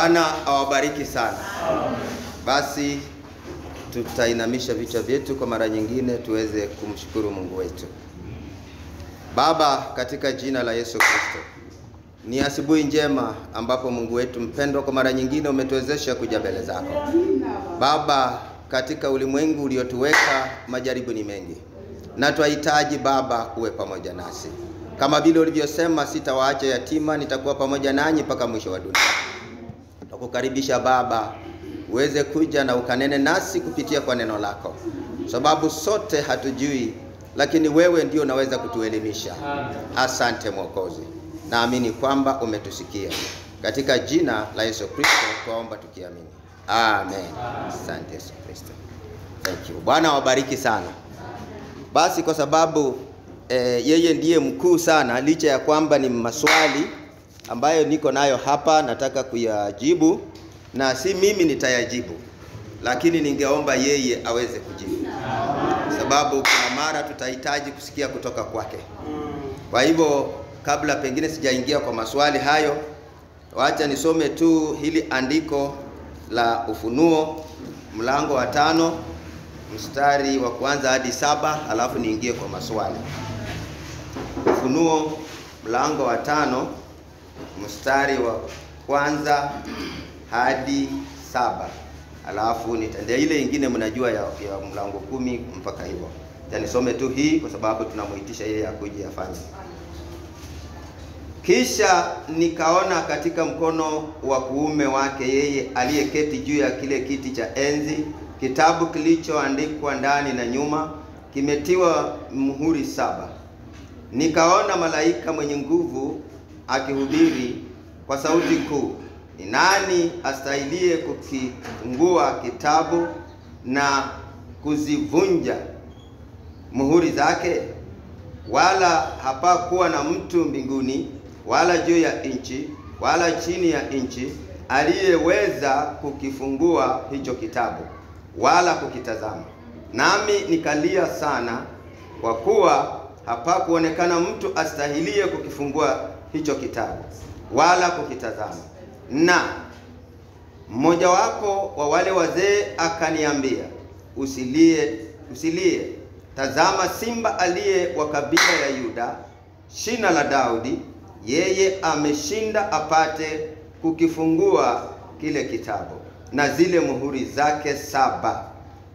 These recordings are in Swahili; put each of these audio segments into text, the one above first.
Bwana awabariki sana. Basi tutainamisha vichwa vyetu kwa mara nyingine tuweze kumshukuru Mungu wetu. Baba, katika jina la Yesu Kristo, ni asubuhi njema ambapo Mungu wetu mpendwa kwa mara nyingine umetuwezesha kuja mbele zako. Baba, katika ulimwengu uliotuweka majaribu ni mengi, na tunahitaji Baba uwe pamoja nasi. Kama vile ulivyosema, sitawaacha yatima, nitakuwa pamoja nanyi mpaka mwisho wa dunia. Tukukaribisha Baba uweze kuja na ukanene nasi kupitia kwa neno lako, sababu sote hatujui, lakini wewe ndio unaweza kutuelimisha. Asante Mwokozi, naamini kwamba umetusikia. Katika jina la Yesu Kristo tuomba tukiamini. Amen. Asante Yesu Kristo. Thank you. Bwana wabariki sana. Basi kwa sababu yeye ndiye mkuu sana, licha ya kwamba ni maswali ambayo niko nayo hapa nataka kuyajibu, na si mimi nitayajibu, lakini ningeomba yeye aweze kujibu, sababu kuna mara tutahitaji kusikia kutoka kwake. Kwa hivyo kabla pengine sijaingia kwa maswali hayo, wacha nisome tu hili andiko la Ufunuo mlango wa 5 mstari wa kwanza hadi 7, alafu niingie kwa maswali. Ufunuo mlango wa 5 mstari wa kwanza hadi 7, alafu nitaendelea ile nyingine mnajua ya mlango 10 mpaka hivyo. Nisome tu hii kwa sababu tunamuitisha yeye akuje afanye. Kisha nikaona katika mkono wa kuume wake yeye aliyeketi juu ya kile kiti cha enzi kitabu kilichoandikwa ndani na nyuma, kimetiwa muhuri 7. Nikaona malaika mwenye nguvu akihubiri kwa sauti kuu, ni nani astahilie kukifungua kitabu na kuzivunja muhuri zake? Wala hapakuwa na mtu mbinguni wala juu ya nchi wala chini ya nchi aliyeweza kukifungua hicho kitabu wala kukitazama. Nami nikalia sana, kwa kuwa hapakuonekana mtu astahilie kukifungua hicho kitabu wala kukitazama. Na mmoja wapo wa wale wazee akaniambia, usilie, tazama simba aliye wa kabila ya Yuda, shina la Daudi, yeye ameshinda apate kukifungua kile kitabu na zile muhuri zake 7.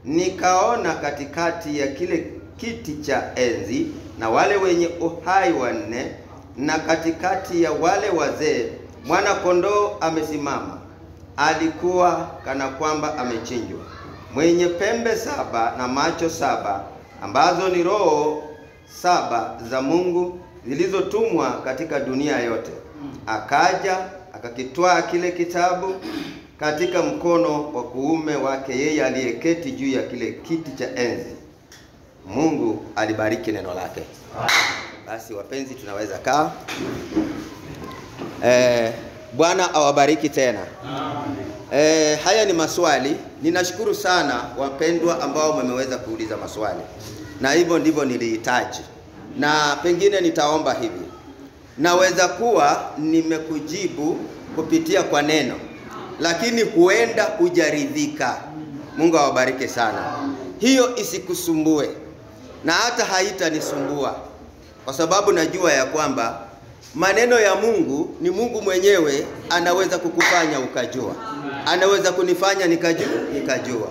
Nikaona katikati ya kile kiti cha enzi na wale wenye uhai 4, na katikati ya wale wazee mwana kondoo amesimama. Alikuwa kana kwamba amechinjwa, mwenye pembe 7 na macho 7, ambazo ni roho 7 za Mungu zilizotumwa katika dunia yote. Akaja akakitwaa kile kitabu katika mkono wa kuume wake yeye aliyeketi juu ya kile kiti cha enzi. Mungu alibariki neno lake. Basi wapenzi, tunaweza kaa. Bwana awabariki tena. Haya ni maswali. Ninashukuru sana wapendwa ambao mmeweza kuuliza maswali, na hivyo ndivyo nilihitaji, na pengine nitaomba hivi. Naweza kuwa nimekujibu kupitia kwa neno, lakini huenda hujaridhika. Mungu awabariki sana. Hiyo isikusumbue, na hata haitanisumbua, kwa sababu najua ya kwamba maneno ya Mungu ni Mungu mwenyewe anaweza kukufanya ukajua, anaweza kunifanya nikajua.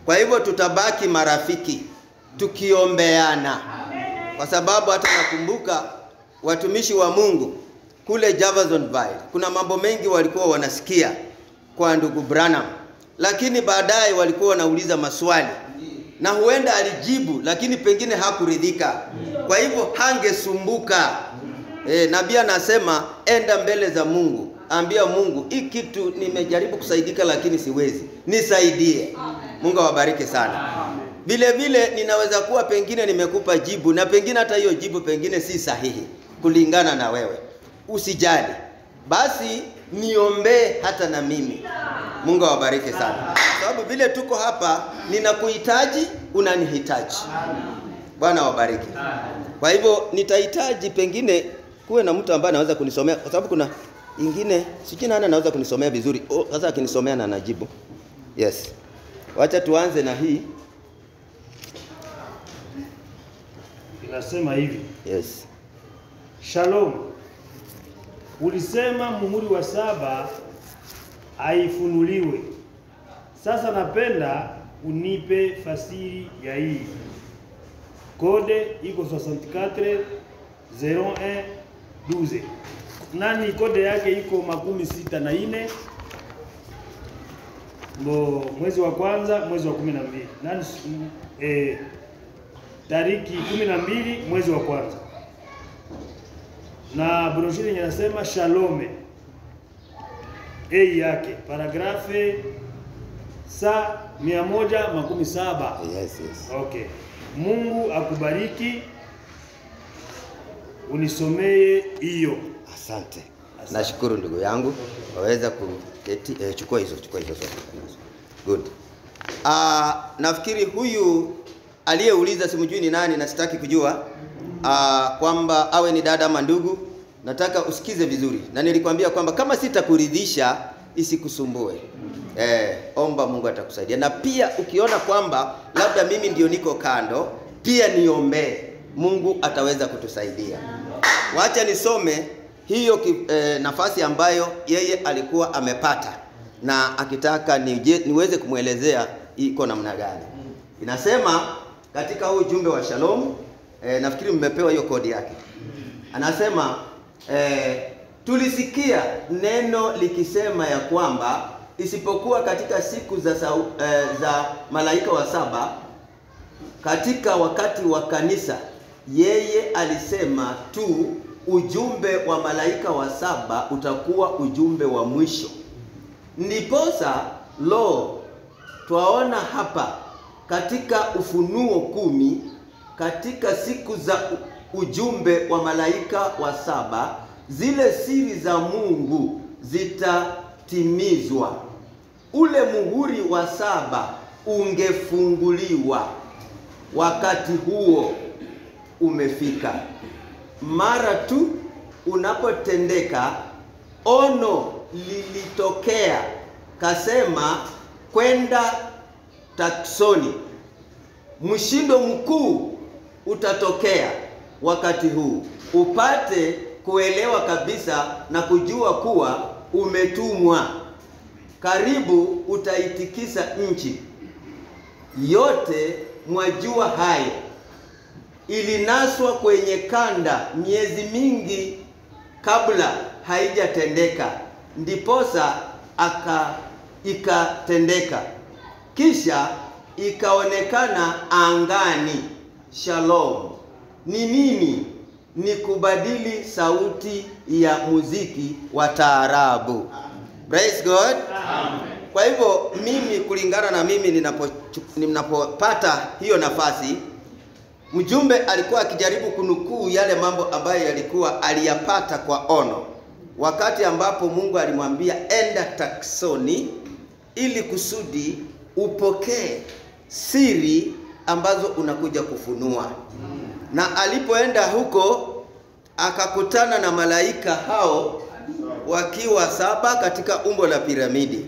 Kwa hivyo tutabaki marafiki tukiombeana, kwa sababu hata nakumbuka watumishi wa Mungu kule Jeffersonville, kuna mambo mengi walikuwa wanasikia kwa ndugu Branham, lakini baadaye walikuwa wanauliza maswali na huenda alijibu, lakini pengine hakuridhika. Kwa hivyo hangesumbuka. Nabii anasema enda mbele za Mungu, ambia Mungu, hii kitu nimejaribu kusaidika lakini siwezi, nisaidie. Mungu awabariki sana. Vile vile ninaweza kuwa pengine nimekupa jibu, na pengine hata hiyo jibu pengine si sahihi kulingana na wewe. Usijali, basi niombe hata na mimi. Mungu awabariki sana. Sababu vile tuko hapa, ninakuhitaji, unanihitaji. Bwana awabariki. Kwa hivyo nitahitaji pengine kuwe na mtu ambaye anaweza kunisomea, kwa sababu ingine sijui nani anaweza kunisomea vizuri. Sasa akinisomea na najibu. Yes. Wacha tuanze na hii. Inasema hivi. Yes. Shalom. Ulisema muhuri wa 7 haifunuliwe. Sasa napenda unipe fasiri ya hii. Kode iko 640112. Nani kode yake iko 64 mwezi wa kwanza mwezi wa 12. Nani tariki 12 mwezi wa kwanza. Na broshuri inasema Shalome. Yake paragrafe sa 117. Yes. Okay. Mungu akubariki. Unisomee hiyo. Asante. Nashukuru ndugu yangu. Waweza kuketi chukua hizo zote. Good. Nafikiri huyu aliyeuliza simjui ni nani na sitaki kujua kwamba awe ni dada ama ndugu. Nataka usikize vizuri. Na nilikwambia kwamba kama sitakuridhisha isikusumbue. Omba Mungu atakusaidia. Na pia ukiona kwamba labda mimi ndio niko kando, pia niombee. Mungu ataweza kutusaidia. Wacha nisome hiyo nafasi ambayo yeye alikuwa amepata na akitaka niweze kumuelezea iko namna gani. Inasema katika huu ujumbe wa Shalom, nafikiri mmepewa hiyo kodi yake. Anasema tulisikia neno likisema ya kwamba isipokuwa katika siku za malaika wa 7 katika wakati wa kanisa, yeye alisema tu ujumbe wa malaika wa 7 utakuwa ujumbe wa mwisho. Ndiposa twaona hapa katika Ufunuo 10 katika siku za ujumbe wa malaika wa 7 zile siri za Mungu zitatimizwa. Ule muhuri wa 7 ungefunguliwa. Wakati huo umefika. Mara tu unapotendeka, ono lilitokea kasema kwenda taksoni. Mshindo mkuu utatokea wakati huu. Upate kuelewa kabisa na kujua kuwa umetumwa. Karibu utaitikisa nchi. Yote mwajua hayo. Ilinaswa kwenye kanda miezi mingi kabla haijatendeka. Ndiposa ikatendeka. Kisha ikaonekana angani. Shalom. Ni nini? Ni kubadili sauti ya muziki wa taarabu. Praise God. Amen. Kwa hivyo mimi kulingana na mimi ninapopata hiyo nafasi, mjumbe alikuwa akijaribu kunukuu yale mambo ambayo yalikuwa aliyapata kwa ono. Wakati ambapo Mungu alimwambia enda taksoni ili kusudi upokee siri ambazo unakuja kufunua. Na alipoenda huko akakutana na malaika hao wakiwa 7 katika umbo la piramidi.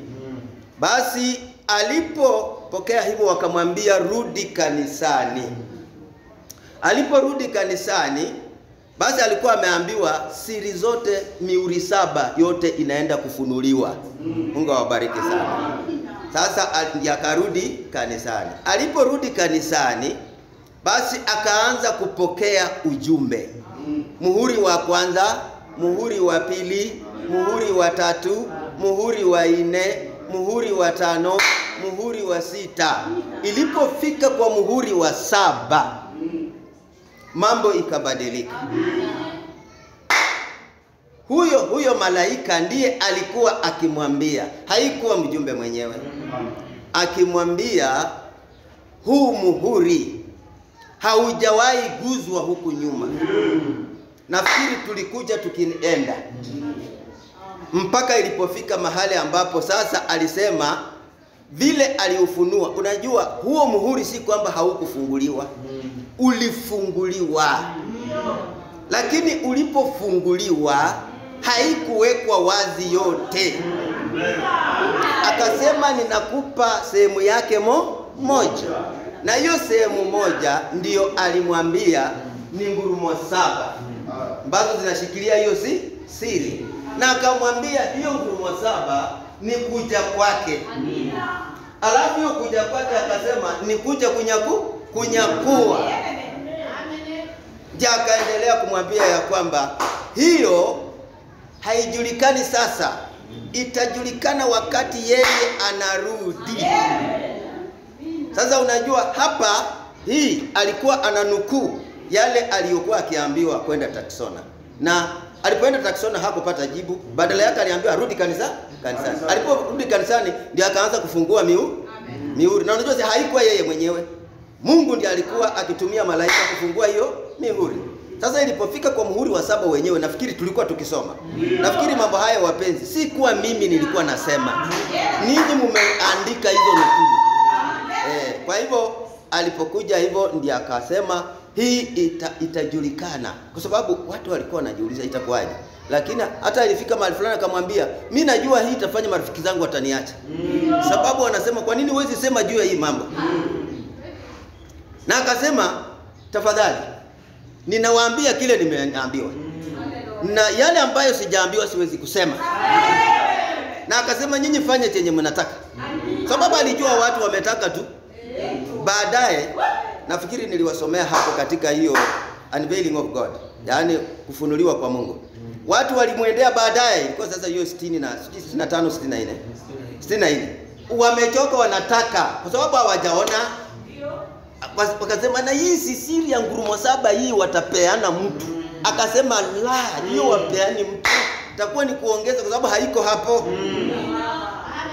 Basi alipopokea hivyo wakamwambia rudi kanisani. Aliporudi kanisani, basi alikuwa ameambiwa siri zote mihuri 7 yote inaenda kufunuliwa. Mungu awabariki sana. Sasa akarudi kanisani. Aliporudi kanisani, basi akaanza kupokea ujumbe. Muhuri wa kwanza, muhuri wa pili, muhuri wa 3, muhuri wa 4, muhuri wa 5, muhuri wa 6. Ilipofika kwa muhuri wa 7, mambo ikabadilika. Huyo malaika ndiye alikuwa akimwambia, haikuwa mjumbe mwenyewe. Akimwambia huu muhuri haujawahi guzwa huku nyuma. Nafikiri tulikuja tukienda mpaka ilipofika mahali ambapo sasa alisema vile aliufunua. Unajua huo muhuri si kwamba haukufunguliwa, ulifunguliwa. Lakini ulipofunguliwa haikuwekwa wazi yote. Akasema ninakupa sehemu yake moja, na hiyo sehemu moja ndiyo alimwambia ni ngurumo 7 ambazo zinashikilia hiyo siri, na akamwambia hiyo ngurumo 7 ni kuja kwake. Alafu hiyo kuja kwake akasema ni kuja kunyakua. Ja, akaendelea kumwambia ya kwamba hiyo haijulikani sasa, itajulikana wakati yeye anarudi. Sasa unajua hapa hii alikuwa ananukuu yale aliyokuwa akiambiwa kwenda Taksona, na alipoenda Taksona hakupata jibu, badala yake aliambiwa rudi kanisani. Aliporudi kanisani ndio akaanza kufungua mihuri. Na unajua haikuwa yeye mwenyewe, Mungu ndiye alikuwa akitumia malaika kufungua hiyo mihuri. Sasa ilipofika kwa muhuri wa 7 wenyewe, nafikiri tulikuwa tukisoma. Nafikiri mambo haya wapenzi, si kuwa mimi nilikuwa nasema, ninyi mumeandika hizo nukuu. Kwa hivyo alipokuja hivyo ndiye akasema hii itajulikana, kwa sababu watu walikuwa wanajiuliza itakuwaje. Lakini hata ilifika mahali fulani akamwambia, mimi najua hii itafanya marafiki zangu wataniacha. Sababu wanasema kwa nini huwezi sema juu ya hii mambo? Na akasema tafadhali, ninawaambia kile nimeambiwa, na yale ambayo sijaambiwa siwezi kusema. Na akasema nyinyi fanye chenye mnataka, sababu alijua watu wametaka tu. Baadaye nafikiri niliwasomea hapo katika hiyo unveiling of God, yani kufunuliwa kwa Mungu. Watu walimwendea baadaye, kwa sasa hiyo 65 64 wamechoka, wanataka, kwa sababu hawajaona. Wakasema na hii siri ya ngurumo 7 hii watapeana mtu. Akasema la, hiyo wapeani mtu, itakuwa ni kuongeza, kwa sababu haiko hapo.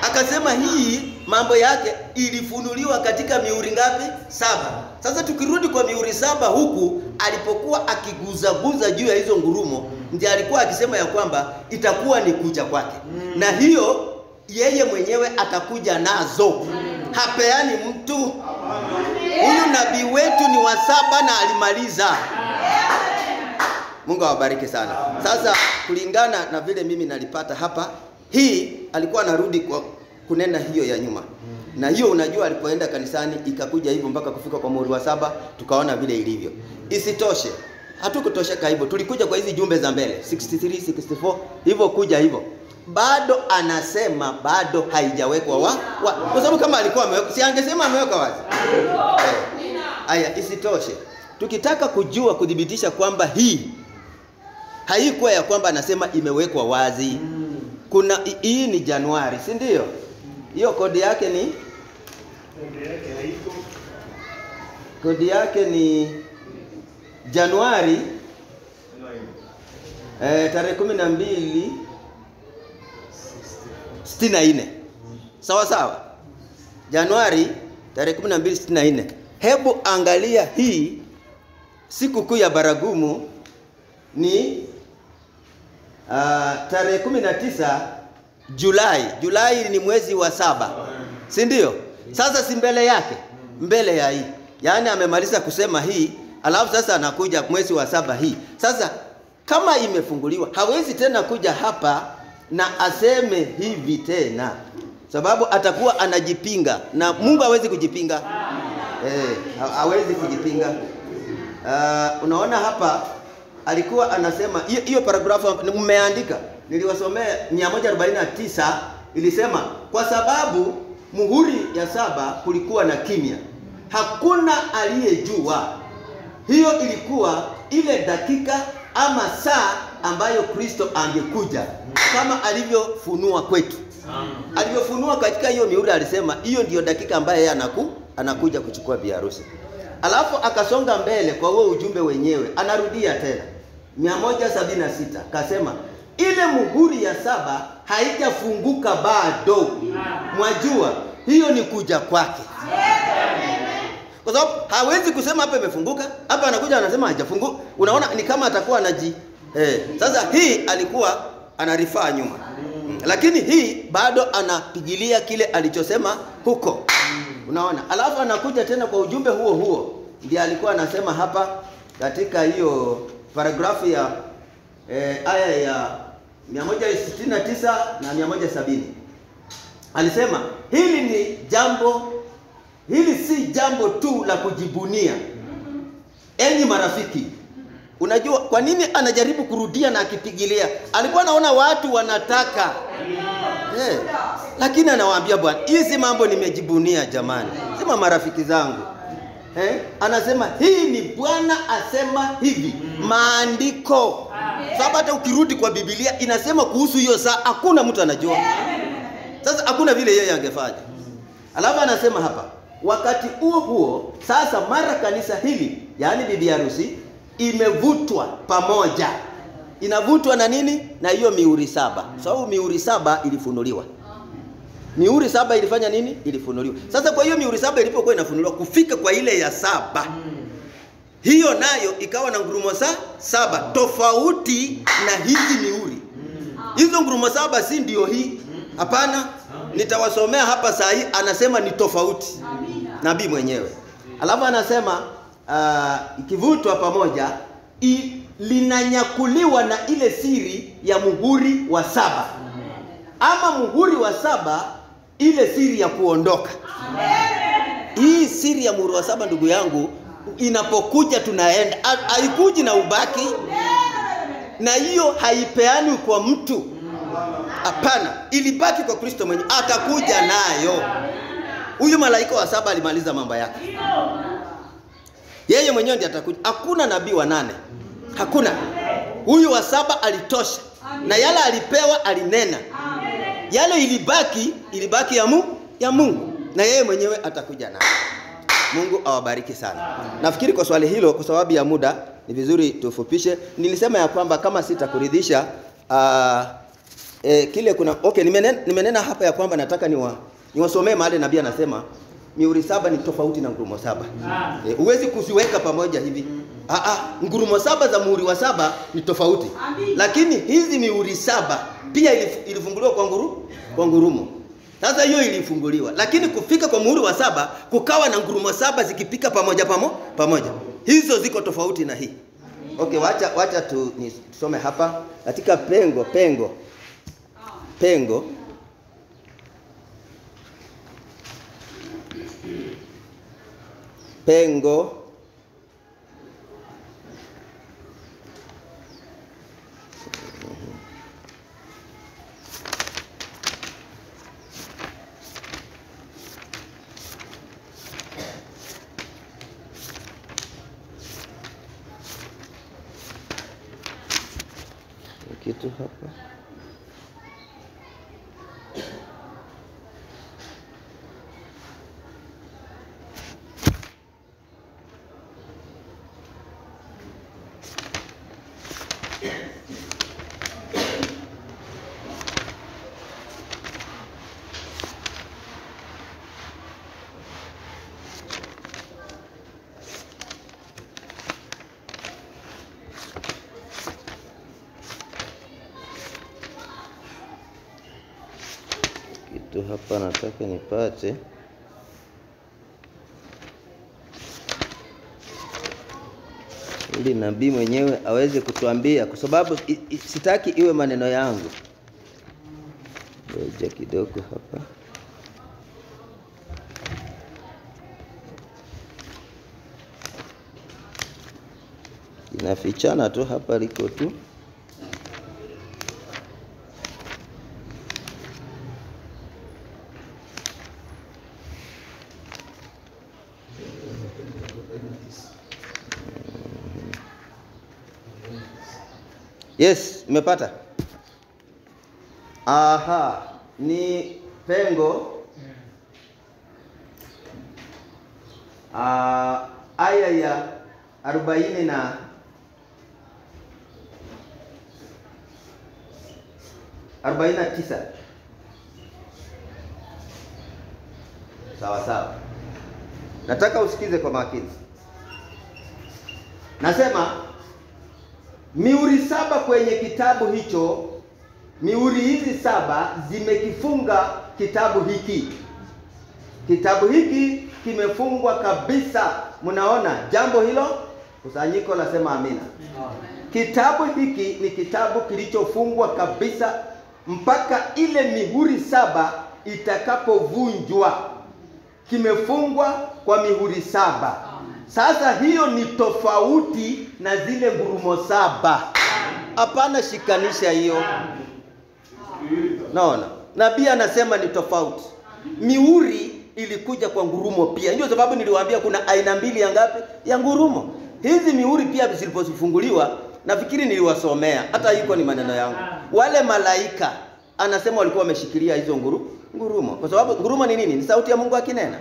Akasema hii mambo yake ilifunuliwa katika mihuri ngapi? 7. Sasa tukirudi kwa mihuri 7 huku, alipokuwa akiguza juu ya hizo ngurumo, ndiye alikuwa akisema ya kwamba itakuwa ni kuja kwake. Na hiyo yeye mwenyewe atakuja nazo, hapeani mtu. Huyu nabii wetu ni wa 7 na alimaliza. Mungu awabariki sana. Sasa kulingana na vile mimi nalipata hapa, hii alikuwa anarudi kwa kunena hiyo ya nyuma. Na hiyo unajua alipoenda kanisani ikakuja hivyo mpaka kufika kwa muhuri wa 7 tukaona vile ilivyo. Isitoshe, hatukutosheka hivyo. Tulikuja kwa hizi jumbe za mbele 63, 64 hivyo kuja hivyo. Bado anasema bado haijawekwa kwa sababu kama alikuwa ameweka, si angesema ameweka wazi. Aya, isitoshe, tukitaka kujua kudhibitisha kwamba hii haikuwa ya kwamba anasema imewekwa wazi. Kuna hii ni Januari, si ndio? Hiyo kodi yake ni kodi yake ni Januari tarehe 12 64. Sawa sawa. Januari tarehe 12 64. Hebu angalia hii siku kuu ya baragumu ni tarehe 19 Julai. Julai ni mwezi wa 7. Si ndio? Sasa si mbele yake, mbele ya hii. Yaani amemaliza kusema hii, alafu sasa anakuja mwezi wa 7 hii. Sasa kama imefunguliwa, hawezi tena kuja hapa na aseme hivi tena, sababu atakuwa anajipinga, na Mungu hawezi kujipinga. Hawezi kujipinga. Unaona hapa alikuwa anasema hiyo paragrafu mmeandika, niliwasomea 149 ilisema kwa sababu muhuri ya 7 kulikuwa na kimya, hakuna aliyejua. Hiyo ilikuwa ile dakika ama saa ambayo Kristo angekuja, kama alivyofunua kwetu. Alivyofunua katika hiyo mihuri, alisema hiyo ndiyo dakika ambayo yeye anakuja kuchukua biharusi. Alafu akasonga mbele kwa huo ujumbe wenyewe, anarudia tena 176 kasema ile muhuri ya 7 haijafunguka bado, mwajua hiyo ni kuja kwake. Kwa sababu hawezi kusema hapa imefunguka, hapa anakuja anasema haijafunguka. Unaona ni kama atakuwa anaji sasa hii alikuwa anarifaa nyuma, lakini hii bado anapigilia kile alichosema huko. Unaona, alafu anakuja tena kwa ujumbe huo ndiye alikuwa anasema hapa katika hiyo paragrafu ya aya ya 169 na 170. Alisema hili si jambo tu la kujibunia. Enyi marafiki, unajua kwa nini anajaribu kurudia na akipigilia? Alikuwa anaona watu wanataka. Lakini anawaambia Bwana, hizi mambo nimejibunia jamani. Sema marafiki zangu. Anasema hii ni Bwana asema hivi. Maandiko. Sababu hata ukirudi kwa Biblia inasema kuhusu hiyo saa hakuna mtu anajua. Sasa hakuna vile yeye angefanya. Alafu anasema hapa, wakati huo sasa mara kanisa hili, yani bibi harusi, imevutwa pamoja. Inavutwa na nini? Na hiyo mihuri 7. Sababu mihuri 7 ilifunuliwa. Mihuri 7 ilifanya nini? Ilifunuliwa. Sasa kwa hiyo mihuri 7 ilipokuwa inafunuliwa kufika kwa ile ya 7, hiyo nayo ikawa na ngurumo 7 tofauti na hizi mihuri. Hizo ngurumo 7 si ndio hii? Hapana. Nitawasomea hapa saa hii, anasema ni tofauti. Nabii mwenyewe. Alafu anasema ikivutwa pamoja linanyakuliwa na ile siri ya muhuri wa 7. Ama muhuri wa 7 ile siri ya kuondoka. Hii siri ya muhuri wa 7 ndugu yangu inapokuja tunaenda. Haikuji na ubaki. Na hiyo haipeani kwa mtu. Hapana, ilibaki kwa Kristo mwenyewe, atakuja nayo. Huyu malaika wa 7 alimaliza mambo yake. Yeye mwenyewe ndiye atakuja. Hakuna nabii wa 8. Hakuna. Huyu wa 7 alitosha. Na yale alipewa alinena. Yale ilibaki ya Mungu. Na yeye mwenyewe atakuja nayo. Mungu awabariki sana. Nafikiri kwa swali hilo, kwa sababu ya muda, ni vizuri tufupishe. Nilisema ya kwamba kama sitakuridhisha kile kuna nimenena hapa ya kwamba nataka niwasomee mahali nabii anasema mihuri 7 ni tofauti na ngurumo 7. Huwezi kuziweka pamoja hivi. Ngurumo 7 za muhuri wa 7 ni tofauti. Lakini hizi mihuri 7 pia ilifunguliwa kwa ngurumo. Sasa hiyo ilifunguliwa. Lakini kufika kwa muhuri wa 7 kukawa na ngurumo 7 zikipika pamoja. Hizo ziko tofauti na hii. Okay, wacha tusome hapa katika pengo. Kitu hapa. Hapa nataka nipate ili nabii mwenyewe aweze kutuambia, kwa sababu sitaki iwe maneno yangu. Ngoja kidogo hapa. Inafichana tu hapa, liko tu. Yes, umepata? Ni pengo aya ya 40 na 49. Sawa. Nataka usikize kwa makini. Nasema mihuri 7 kwenye kitabu hicho, mihuri hizi 7 zimekifunga kitabu hiki. Kitabu hiki kimefungwa kabisa. Mnaona jambo hilo? Kusanyiko lasema amina. Kitabu hiki ni kitabu kilichofungwa kabisa mpaka ile mihuri 7 itakapovunjwa. Kimefungwa kwa mihuri 7. Sasa hiyo ni tofauti na zile ngurumo 7. Hapana shikanisha hiyo. Naona nabii anasema ni tofauti. Mihuri ilikuja kwa ngurumo pia. Ndio sababu niliwaambia kuna aina mbili ya ngapi ya ngurumo. Hizi mihuri pia zilipofunguliwa, nafikiri niliwasomea, hata iko ni maneno yangu. Wale malaika anasema walikuwa wameshikilia hizo ngurumo. Kwa sababu ngurumo ni nini? Ni sauti ya Mungu akinena.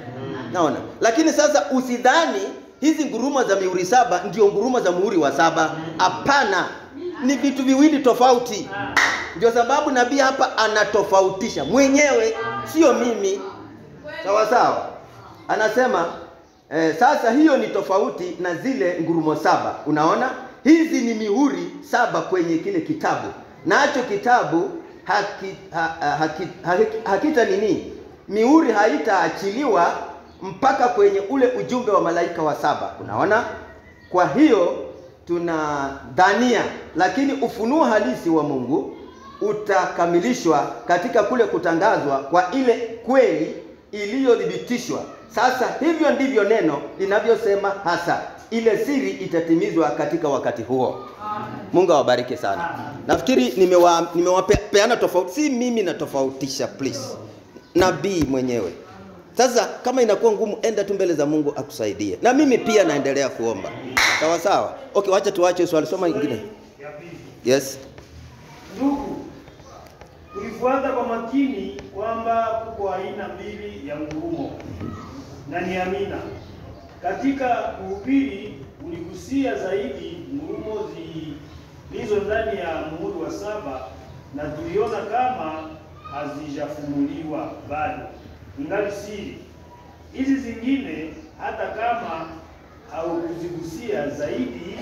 Naona. Lakini sasa usidhani hizi ngurumo za mihuri 7 ndio ngurumo za muhuri wa 7. Hapana. Ni vitu viwili tofauti. Ndio sababu nabii hapa anatofautisha mwenyewe, sio mimi. Sawa sawa. Anasema sasa hiyo ni tofauti na zile ngurumo 7. Unaona? Hizi ni mihuri 7 kwenye kile kitabu. Nacho kitabu hakita nini? Mihuri haitaachiliwa mpaka kwenye ule ujumbe wa malaika wa 7. Unaona? Kwa hiyo tunadhania, lakini ufunuo halisi wa Mungu utakamilishwa katika kule kutangazwa kwa ile kweli iliyothibitishwa. Sasa hivyo ndivyo neno linavyosema hasa. Ile siri itatimizwa katika wakati huo. Mungu awabariki sana. Nafikiri nimewapeana tofauti. Si mimi natofautisha, please. Nabii mwenyewe. Sasa kama inakuwa ngumu, enda tu mbele za Mungu akusaidie. Na mimi pia naendelea kuomba. Sawa sawa. Okay, wacha tuache swali. Soma nyingine. Yes. Ndugu, ulifuata kwa makini kwamba kuko aina mbili ya ngurumo. Na ni amina. Katika kuhubiri uligusia zaidi ngurumo zilizo ndani ya muhuri wa 7, na tuliona kama hazijafunguliwa bado, ingali siri. Hizi zingine hata kama haukuzigusia zaidi,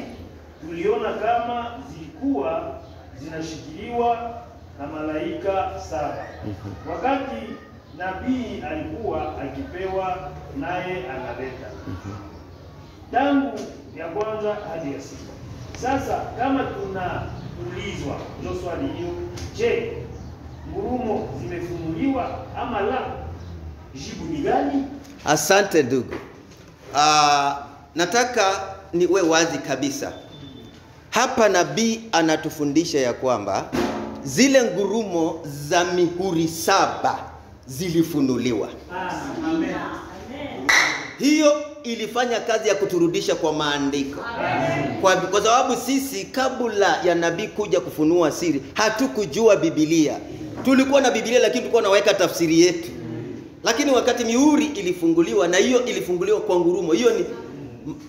tuliona kama zilikuwa zinashikiliwa na malaika 7. Wakati nabii alikuwa akipewa, naye analeta tangu ya kwanza hadi ya 6. Sasa kama tunaulizwa ndio swali hiyo, je, ngurumo zimefunuliwa ama la? Jibu ni gani? Asante ndugu. Nataka niwe wazi kabisa. Hapa nabii anatufundisha ya kwamba zile ngurumo za mihuri 7 zilifunuliwa. Amen. Hiyo ilifanya kazi ya kuturudisha kwa maandiko. Kwa sababu sisi kabla ya nabii kuja kufunua siri, hatukujua Biblia. Tulikuwa na Biblia lakini tulikuwa naweka tafsiri yetu. Lakini wakati mihuri ilifunguliwa, na hiyo ilifunguliwa kwa ngurumo. Hiyo ni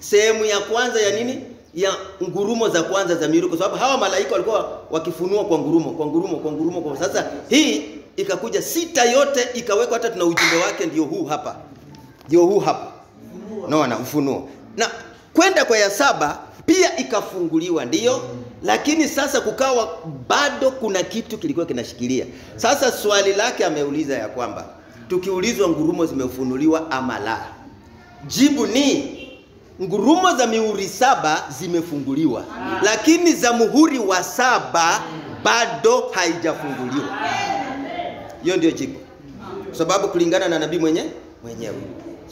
sehemu ya kwanza ya nini? Ya ngurumo za kwanza za mihuri, kwa sababu hawa malaika walikuwa wakifunua kwa ngurumo. Sasa hii ikakuja 6 yote ikawekwa, hata tuna ujumbe wake, ndio huu hapa. Naona ufunuo. Na kwenda kwa ya 7 pia ikafunguliwa, ndio. Lakini sasa kukawa bado kuna kitu kilikuwa kinashikilia. Sasa swali lake ameuliza ya kwamba tukiulizwa ngurumo zimefunuliwa ama la, jibu ni ngurumo za mihuri 7 zimefunguliwa, lakini za muhuri wa 7 bado haijafunguliwa. Hiyo ndio jibu. Sababu kulingana na nabii mwenyewe.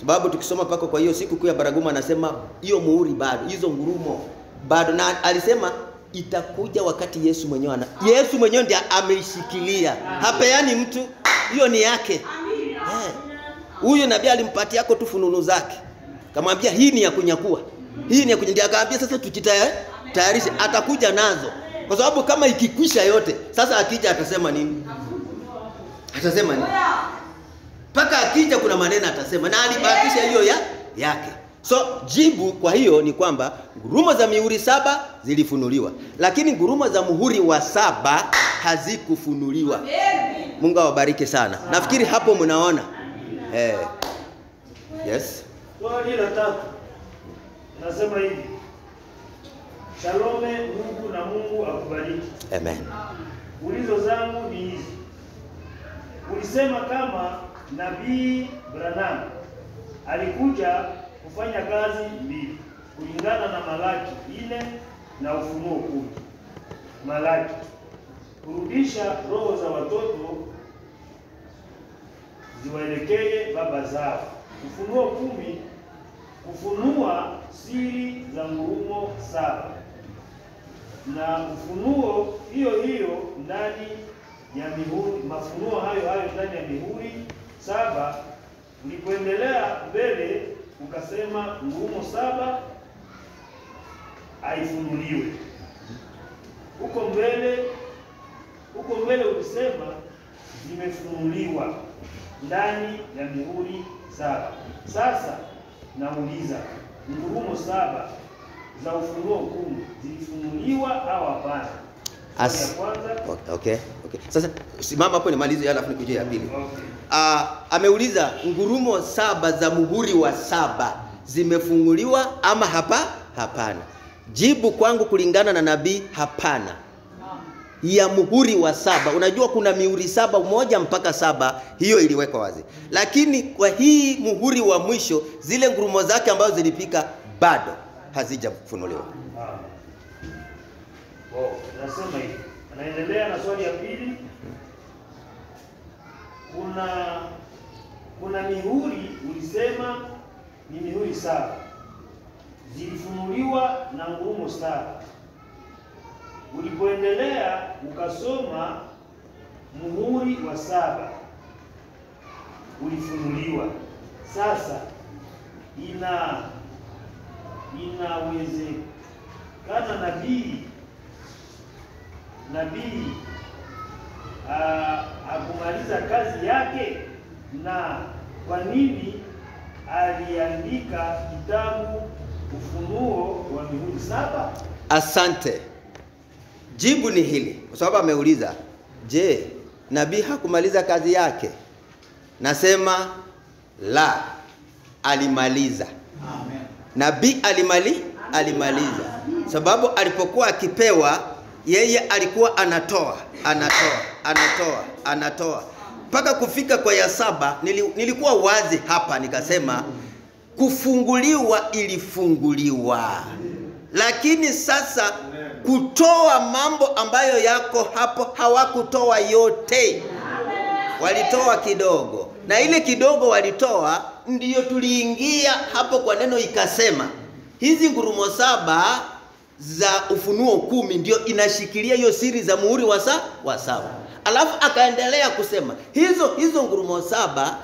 Sababu tukisoma pako kwa hiyo siku kuu ya baragumu anasema hiyo muhuri bado, hizo ngurumo bado, na alisema itakuja wakati Yesu mwenyewe ndiye ameishikilia. Hapeani mtu, hiyo ni yake. Huyo nabii alimpatia yako tu fununu zake. Kamwambia hii ni ya kunyakua. Hii ni ya kunyakua. Akaambia sasa tutayarishe, atakuja nazo. Kwa sababu kama ikikwisha yote, sasa akija atasema nini? Paka akija kuna maneno atasema, na alibakisha hiyo yake. So jibu kwa hiyo ni kwamba ngurumo za mihuri 7 zilifunuliwa, lakini ngurumo za muhuri wa 7 hazikufunuliwa. Mungu awabariki sana. Nafikiri hapo mnaona. Yes. Swali la 3 nasema hivi: Shalome Mungu na Mungu akubariki. Amen. Ulizo zangu ni hizi. Ulisema kama Nabii Branham alikuja kufanya kazi mbili kulingana na Malaki 4 na Ufunuo 10. Malaki, kurudisha roho za watoto ziwaelekee baba zao. Ufunuo 10, kufunua siri za ngurumo 7. Na ufunuo hiyo ndani ya mihuri, mafunuo hayo ndani ya mihuri 7. Ulipoendelea mbele ukasema ngurumo 7 haifunuliwe. Huko mbele ulisema zimefunuliwa ndani ya mihuri 7. Sasa nauliza, ngurumo 7 za Ufunuo 10 zilifunuliwa au hapana? Okay. Sasa simama hapo nimalize alafu nikuje ya pili. Okay. Ameuliza ngurumo 7 za muhuri wa 7 zimefunguliwa ama hapana. Jibu kwangu kulingana na nabii, hapana. Ya muhuri wa 7, unajua kuna mihuri 7 1 mpaka 7, hiyo iliwekwa wazi. Lakini kwa hii muhuri wa mwisho zile ngurumo zake ambazo zilipika bado hazijafunuliwa. Nasema hivi. Anaendelea na swali ya pili. Kuna mihuri ulisema ni mihuri 7. Zilifunuliwa na ngurumo 7. Ulipoendelea ukasoma muhuri wa 7 ulifunuliwa. Sasa inawezekana nabii akumaliza kazi yake, na kwa nini aliandika kitabu Ufunuo wa mihuri 7? Asante. Jibu ni hili, kwa sababu ameuliza, je, nabii hakumaliza kazi yake? Nasema la, alimaliza. Amen. Nabii alimaliza. Sababu alipokuwa akipewa, yeye alikuwa anatoa mpaka kufika kwa ya 7. Nilikuwa wazi hapa nikasema kufunguliwa ilifunguliwa, lakini sasa kutoa mambo ambayo yako hapo hawakutoa yote, walitoa kidogo, na ile kidogo walitoa ndiyo tuliingia hapo kwa neno ikasema hizi ngurumo 7 za Ufunuo 10 ndio inashikilia hiyo siri za muhuri wa 7. Alafu akaendelea kusema hizo ngurumo 7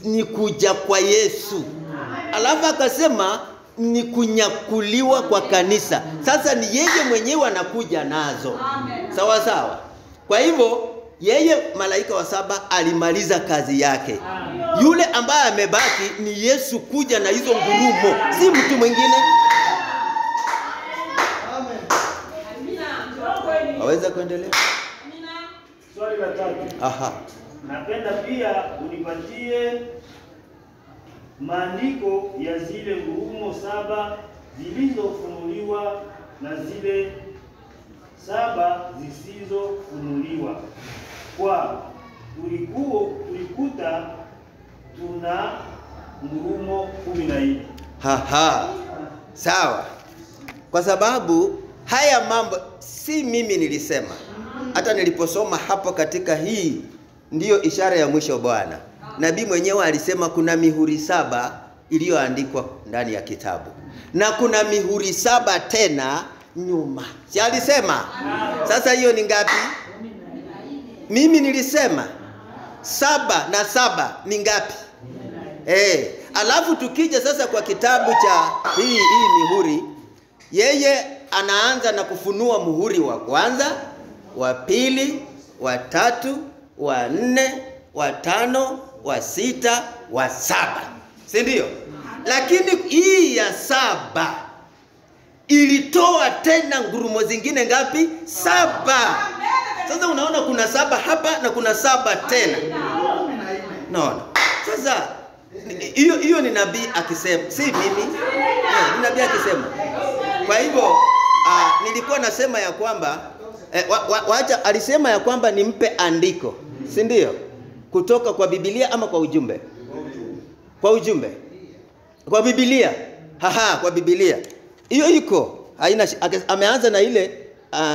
ni kuja kwa Yesu. Alafu akasema ni kunyakuliwa kwa kanisa. Sasa ni yeye mwenyewe anakuja nazo. Sawa. Kwa hivyo yeye malaika wa 7 alimaliza kazi yake. Yule ambaye amebaki ni Yesu kuja na hizo ngurumo, si mtu mwingine. Waweza kuendelea? Swali la 3. Napenda pia unipatie maandiko ya zile ngurumo 7 zilizofunuliwa na zile 7 zisizofunuliwa. Kwa tulikuta tuna ngurumo 14. Sawa. Kwa sababu haya mambo si mimi nilisema. Hata niliposoma hapo katika hii ndiyo ishara ya mwisho Bwana, nabii mwenyewe alisema kuna mihuri 7 iliyoandikwa ndani ya kitabu, na kuna mihuri 7 tena nyuma. Si alisema? Sasa hiyo ni ngapi? Mimi nilisema 7 na 7 ni ngapi? Alafu tukija sasa kwa kitabu cha hii mihuri, yeye anaanza na kufunua muhuri wa kwanza, wa pili, wa 3, wa 4, wa 5, wa 6, wa 7. Si ndio? Lakini hii ya 7 ilitoa tena ngurumo zingine ngapi? 7. Sasa unaona kuna 7 hapa na kuna 7 tena. Naona. Sasa hiyo ni nabii akisema, si mimi. Ni nabii akisema. Kwa hivyo nilikuwa nasema ya kwamba wacha alisema ya kwamba nimpe andiko, si ndio? Kutoka kwa Biblia ama kwa ujumbe? Kwa ujumbe. Kwa Biblia. Kwa Biblia. Hiyo iko. ameanza na ile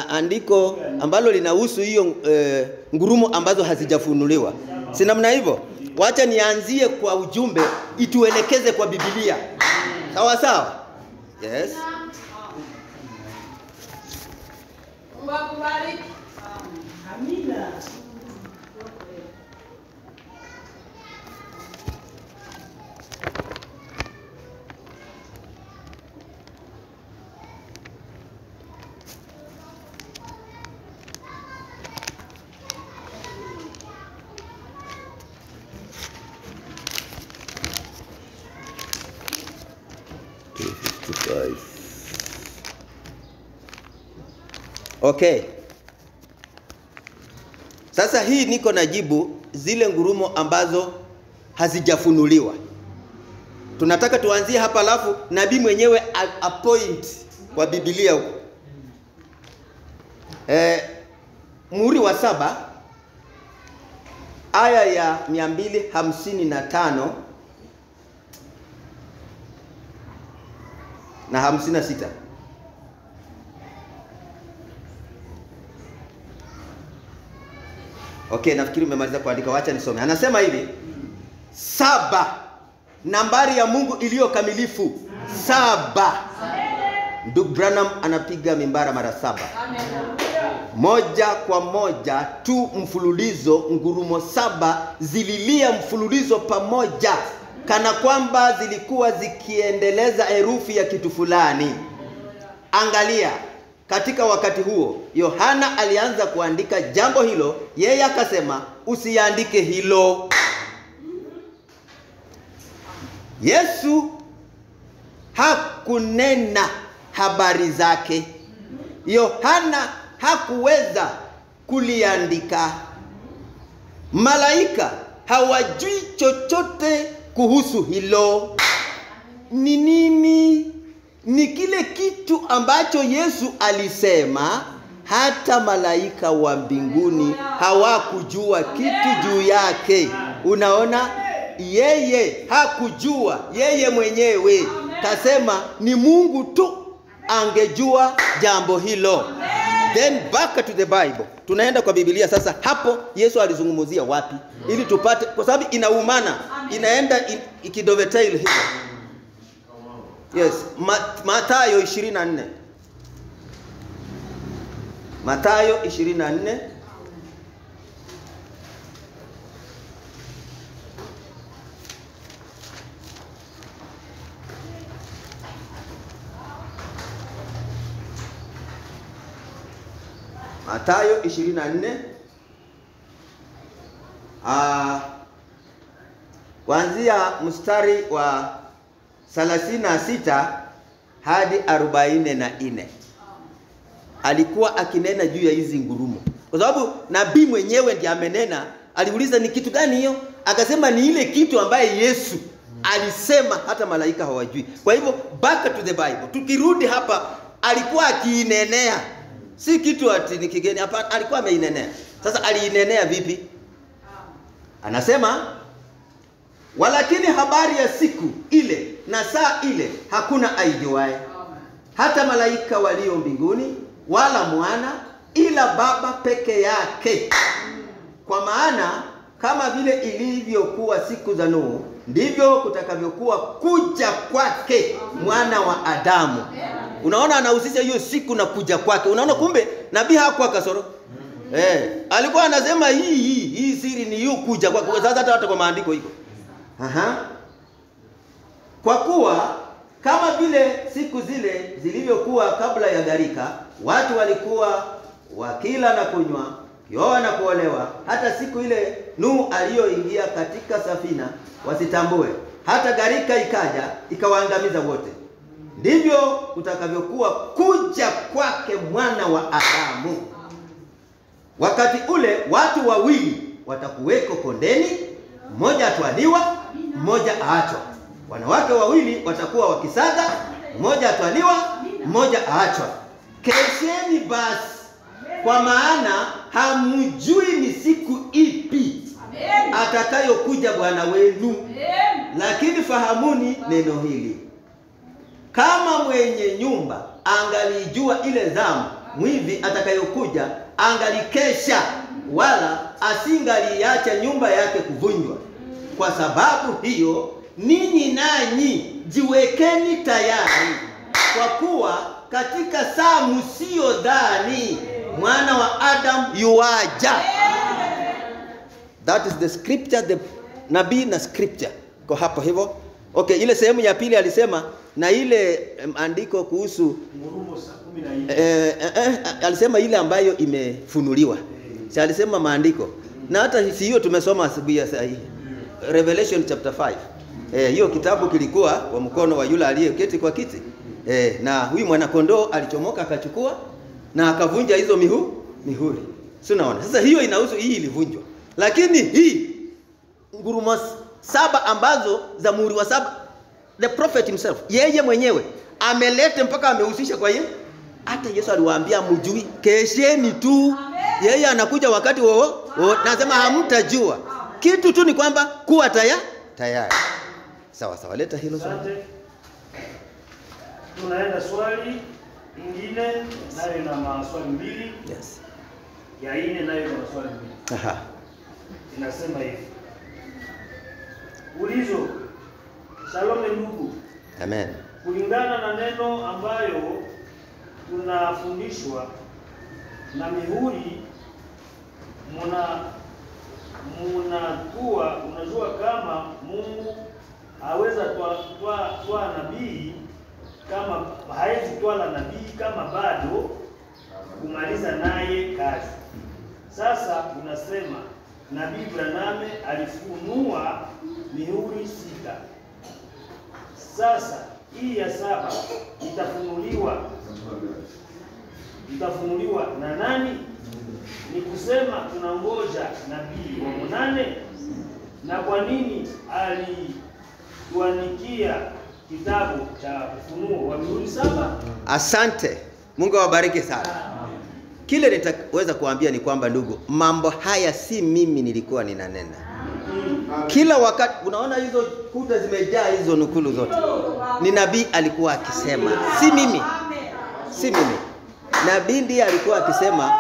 andiko ambalo linahusu hiyo ngurumo ambazo hazijafunuliwa. Si namna hivyo? Wacha nianzie kwa ujumbe ituelekeze kwa Biblia. Sawa sawa? Yes. Wakubariki. Amina. Okay. Sasa hii niko najibu zile ngurumo ambazo hazijafunuliwa. Tunataka tuanzie hapa, alafu nabii mwenyewe appoint kwa Biblia huko. Muhuri wa 7 aya ya 255 na 56. Okay, nafikiri umemaliza kuandika, wacha nisome. Anasema hivi: 7, nambari ya Mungu iliyo kamilifu. 7. Ndugu Branham anapiga mimbara mara 7. Moja kwa moja tu mfululizo, ngurumo 7 zililia mfululizo pamoja, kana kwamba zilikuwa zikiendeleza herufi ya kitu fulani. Angalia, katika wakati huo Yohana alianza kuandika jambo hilo. Yeye akasema usiandike hilo. Yesu hakunena habari zake. Yohana hakuweza kuliandika. Malaika hawajui chochote kuhusu hilo. Ni nini? Ni kile kitu ambacho Yesu alisema hata malaika wa mbinguni hawakujua kitu juu yake. Unaona, yeye hakujua, yeye mwenyewe kasema ni Mungu tu angejua jambo hilo. Then back to the Bible. Tunaenda kwa Biblia sasa. Hapo Yesu alizungumzia wapi? Ili tupate, kwa sababu inaumana, inaenda ikidovetail hiyo. Yes, Mathayo 24. Mathayo 24. Mathayo 24. Kuanzia mstari wa 36 hadi 44. Alikuwa akinena juu ya hizi ngurumo. Kwa sababu nabii mwenyewe ndiye amenena. Aliuliza ni kitu gani hiyo? Akasema ni ile kitu ambaye Yesu alisema hata malaika hawajui. Kwa hivyo back to the Bible. Tukirudi hapa, alikuwa akiinenea. Si kitu ati ni kigeni, hapa alikuwa ameinenea. Sasa aliinenea vipi? Anasema, walakini habari ya siku ile na saa ile hakuna aijuaye, hata malaika walio mbinguni, wala mwana, ila Baba peke yake. Kwa maana kama vile ilivyokuwa siku za Nuhu, ndivyo kutakavyokuwa kuja kwake Mwana wa Adamu. Unaona, anahusisha hiyo siku na kuja kwake. Unaona, kumbe nabii hakuwa kasoro. Alikuwa anasema hii siri ni hiyo kuja kwake. Sasa hata kwa maandiko iko. Kwa kuwa kama vile siku zile zilivyokuwa kabla ya gharika, watu walikuwa wakila na kunywa, kioa na kuolewa, hata siku ile Nuhu aliyoingia katika safina wasitambue, hata gharika ikaja ikawaangamiza wote. Ndivyo kutakavyokuwa kuja kwake Mwana wa Adamu. Wakati ule watu wawili watakuweko kondeni, mmoja atwaliwa, mmoja aachwa. Wanawake wawili watakuwa wakisaga, mmoja atwaliwa, mmoja aachwa. Kesheni basi, kwa maana hamjui ni siku ipi atakayokuja Bwana wenu. Lakini fahamuni neno hili, Kama mwenye nyumba angalijua ile zamu mwivi atakayokuja, angalikesha, wala asingaliacha nyumba yake kuvunjwa. Kwa sababu hiyo, ninyi nanyi jiwekeni tayari, kwa kuwa katika saa msiyodhani mwana wa Adam yuaja. That is the scripture, the nabii na scripture. Kwa hapo hivyo. Okay, ile sehemu ya pili alisema, na ile andiko kuhusu ngurumo saa 14. Alisema ile ambayo imefunuliwa. Si alisema maandiko. Na hata hiyo tumesoma asubuhi ya saa hii. Revelation chapter 5. Hiyo kitabu kilikuwa kwa mkono wa yule aliyeketi kwa kiti. Na huyu mwana kondoo alichomoka akachukua na akavunja hizo mihuri. Si unaona? Sasa hiyo inahusu, hii ilivunjwa. Lakini hii ngurumo 7 ambazo za muhuri wa 7, the prophet himself, yeye mwenyewe amelete mpaka amehusisha kwa yeye. Hata Yesu aliwaambia mjui, kesheni tu. Yeye anakuja wakati wao, nasema hamtajua. Kitu tu ni kwamba kuwa tayari. Sawa sawa, leta hilo swali. Tunaenda swali ingine, nayo na maswali 2. Yes. Ya 4 nayo na maswali 2. Aha. Inasema hivi. Ulizo. Salome ndugu. Amen. Kulingana na neno ambayo tunafundishwa na mihuri, unajua kama Mungu haweza toa nabii kama haezi toa nabii kama bado kumaliza naye kazi. Sasa unasema Nabii Branham alifunua mihuri 6. Sasa hii ya 7 itafunuliwa na nani? Ni kusema tunangoja nabii wa 8. Na kwa nini alituandikia kitabu cha ufunuo wa mihuri 7? Asante. Mungu awabariki sana. Kile nitaweza kuambia ni kwamba ndugu, mambo haya si mimi nilikuwa ninanena. Kila wakati unaona hizo kuta zimejaa hizo nukulu zote, ni nabii alikuwa akisema, si mimi. Si mimi. Nabii ndiye alikuwa akisema,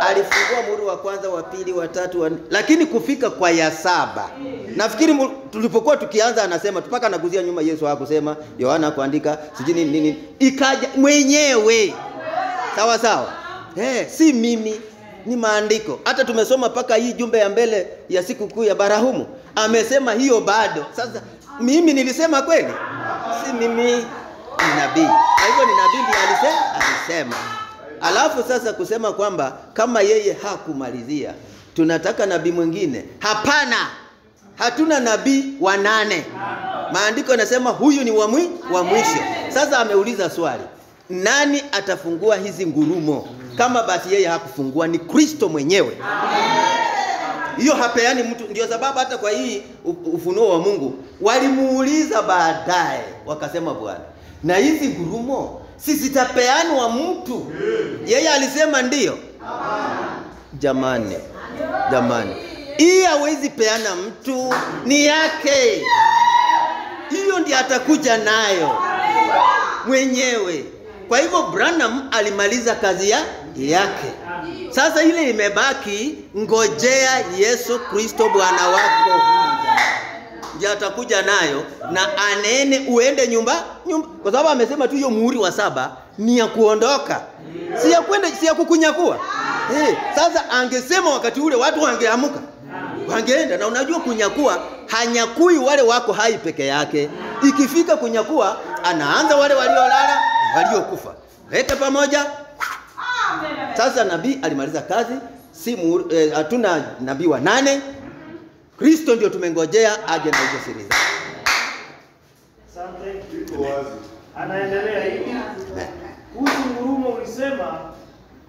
alifungua muhuri wa kwanza, wa pili, wa tatu, wa 4, lakini kufika kwa ya 7. Nafikiri tulipokuwa tukianza anasema, tupaka naguzia nyuma Yesu hakusema, Yohana kuandika, sijui nini, ikaja mwenyewe. Sawa sawa. Si mimi, ni maandiko. Hata tumesoma paka hii jumbe ya mbele ya siku kuu ya barahumu. Amesema hiyo bado. Sasa mimi nilisema kweli? Si mimi, ni nabii. Kwa hivyo ni nabii ndiye alisema. Alafu sasa kusema kwamba kama yeye hakumalizia, tunataka nabii mwingine. Hapana. Hatuna nabii wa 8. Maandiko yanasema huyu ni wa mwisho. Sasa ameuliza swali, nani atafungua hizi ngurumo? Kama basi yeye hakufungua, ni Kristo mwenyewe. Hiyo hapeani mtu. Ndio sababu hata kwa hii ufunuo wa Mungu walimuuliza baadaye, wakasema Bwana, na hizi ngurumo si zitapeanwa mtu? Yeye alisema ndio. Jamani. Hii hawezi peana mtu, ni yake. Hiyo ndiye atakuja nayo mwenyewe. Kwa hivyo Branham alimaliza kazi yake. Sasa ile imebaki, ngojea Yesu Kristo Bwana wako. Ndiye atakuja nayo na anene uende nyumba. Kwa sababu amesema tu hiyo muhuri wa 7 ni ya kuondoka. Si ya kwenda, si ya kukunyakua. Sasa angesema wakati ule watu wangeamuka, wangeenda. Na unajua kunyakua hanyakui wale wako hai peke yake. Ikifika kunyakua anaanza wale waliolala, waliokufa. Weka pamoja. Sasa nabii alimaliza kazi. Hatuna nabii wa 8. Kristo ndio tumengojea aje na hizo siri zake. Asante. Anaendelea hivi. Kuhusu ngurumo ulisema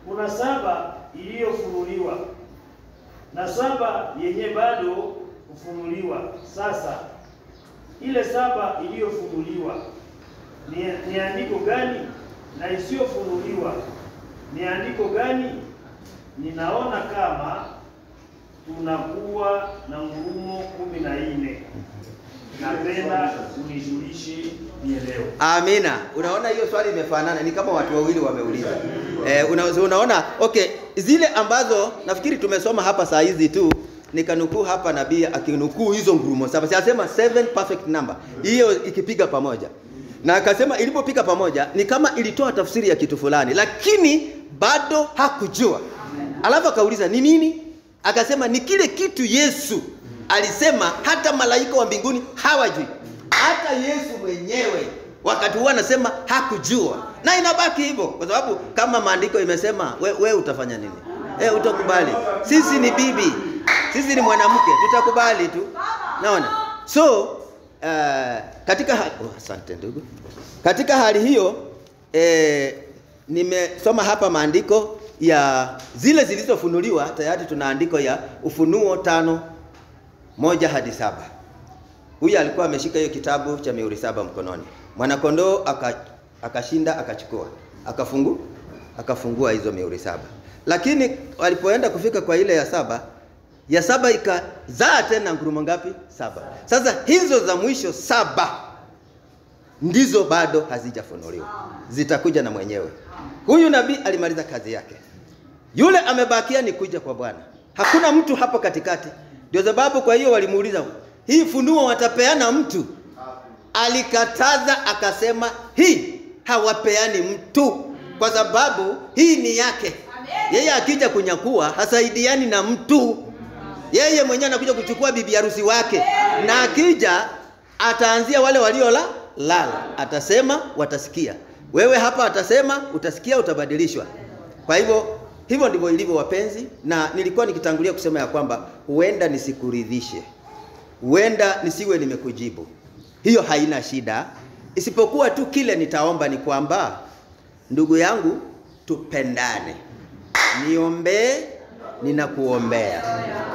kuna 7 iliyofunuliwa na 7 yenye bado kufunuliwa. Sasa ile 7 iliyofunuliwa ni andiko gani, na isiyofunuliwa ni andiko gani? Ninaona kama tunakuwa na ngurumo 14. napenda unijulishe nielewe. Amina. Unaona hiyo swali imefanana, ni kama watu wawili wameuliza. Unaona, okay, zile ambazo nafikiri tumesoma hapa saa hizi tu, nikanukuu hapa nabii akinukuu hizo ngurumo saba. Siasema 7 perfect number. Hiyo ikipiga pamoja. Na akasema ilipopiga pamoja ni kama ilitoa tafsiri ya kitu fulani, lakini bado hakujua. Alafu akauliza ni nini? Akasema ni kile kitu Yesu alisema hata malaika wa mbinguni hawajui. Hata Yesu mwenyewe wakati huo anasema hakujua. Na inabaki hivyo kwa sababu kama maandiko imesema we utafanya nini? Utakubali. Sisi ni bibi. Sisi ni mwanamke, tutakubali tu. Naona. So asante ndugu. Katika hali hiyo nimesoma hapa maandiko ya zile zilizofunuliwa. Tayari tuna andiko ya Ufunuo 5:1 hadi 7. Huyu alikuwa ameshika hiyo kitabu cha mihuri 7 mkononi. Mwanakondoo akashinda akachukua. Akafungua hizo mihuri 7. Lakini walipoenda kufika kwa ile ya 7 ikazaa tena ngurumo ngapi? 7. Sasa hizo za mwisho 7 ndizo bado hazijafunuliwa. Zitakuja na mwenyewe. Huyu nabii alimaliza kazi yake. Yule amebakia ni kuja kwa Bwana. Hakuna mtu hapo katikati. Ndio sababu kwa hiyo walimuuliza, hii funuo watapeana mtu? Alikataza akasema, hii hawapeani mtu kwa sababu hii ni yake. Yeye akija kunyakua hasaidiani na mtu. Yeye mwenyewe anakuja kuchukua bibi harusi wake. Na akija ataanzia wale lala. Atasema watasikia. Wewe hapa atasema utasikia, utabadilishwa. Kwa hivyo ndivyo ilivyo wapenzi, na nilikuwa nikitangulia kusema ya kwamba huenda nisikuridhishe. Huenda nisiwe nimekujibu. Hiyo haina shida. Isipokuwa tu kile nitaomba ni kwamba ndugu yangu tupendane. Niombee, ninakuombea.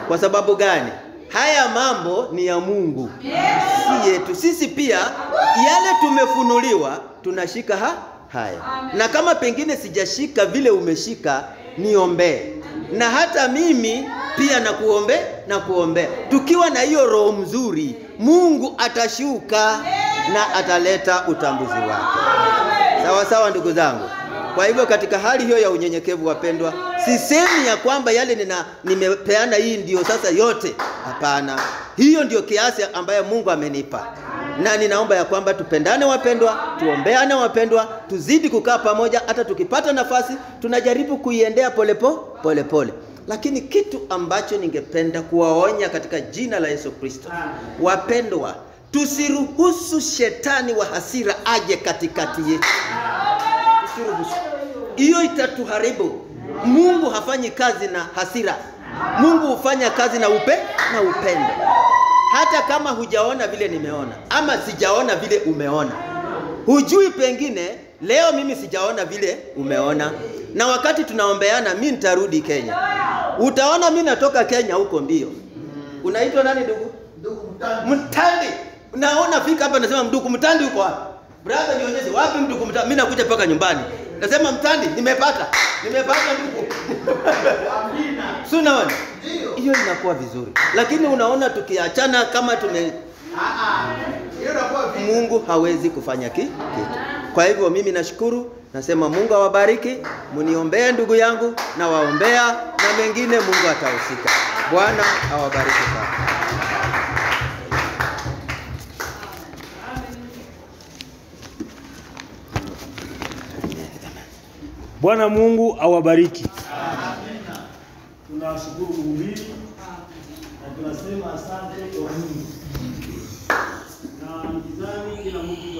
Kwa sababu gani? Haya mambo ni ya Mungu. Si yetu. Sisi pia yale tumefunuliwa tunashika haya. Na kama pengine sijashika vile umeshika, niombee. Na hata mimi pia nakuombea. Tukiwa na hiyo roho mzuri, Mungu atashuka na ataleta utambuzi wake. Sawa sawa ndugu zangu. Kwa hivyo katika hali hiyo ya unyenyekevu wapendwa, sisemi ya kwamba yale nimepeana hii ndio sasa yote. Hapana. Hiyo ndio kiasi ambayo Mungu amenipa. Na ninaomba ya kwamba tupendane wapendwa, tuombeane wapendwa, tuzidi kukaa pamoja. Hata tukipata nafasi tunajaribu kuiendea pole. Lakini kitu ambacho ningependa kuwaonya katika jina la Yesu Kristo, wapendwa, tusiruhusu shetani wa hasira aje katikati yetu. Tusiruhusu. Hiyo itatuharibu. Mungu hafanyi kazi na hasira. Mungu hufanya kazi na upendo. Hata kama hujaona vile nimeona, ama sijaona vile umeona. Hujui pengine leo mimi sijaona vile umeona. Na wakati tunaombeana mimi nitarudi Kenya. Utaona mimi natoka Kenya huko mbio. Unaitwa nani ndugu? Ndugu Mtandi. Naona fika hapa nasema ndugu Mtandi uko wapi? Brother nionyeshe wapi ndugu Mtandi. Mimi nakuja mpaka nyumbani. Nasema Mtandi nimepata ndugu. Amina. Unaona? Hiyo inakuwa vizuri. Lakini unaona tukiachana kama hiyo inakuwa vizuri. Mungu hawezi kufanya kitu. Kwa hivyo mimi nashukuru, nasema Mungu awabariki, mniombee ndugu yangu na waombea, na mengine Mungu atahusika. Bwana awabariki sana. Bwana Mungu awabariki. Tunashukuru mhubiri na tunasema asante kwa Mungu. Na mtizani kila mtu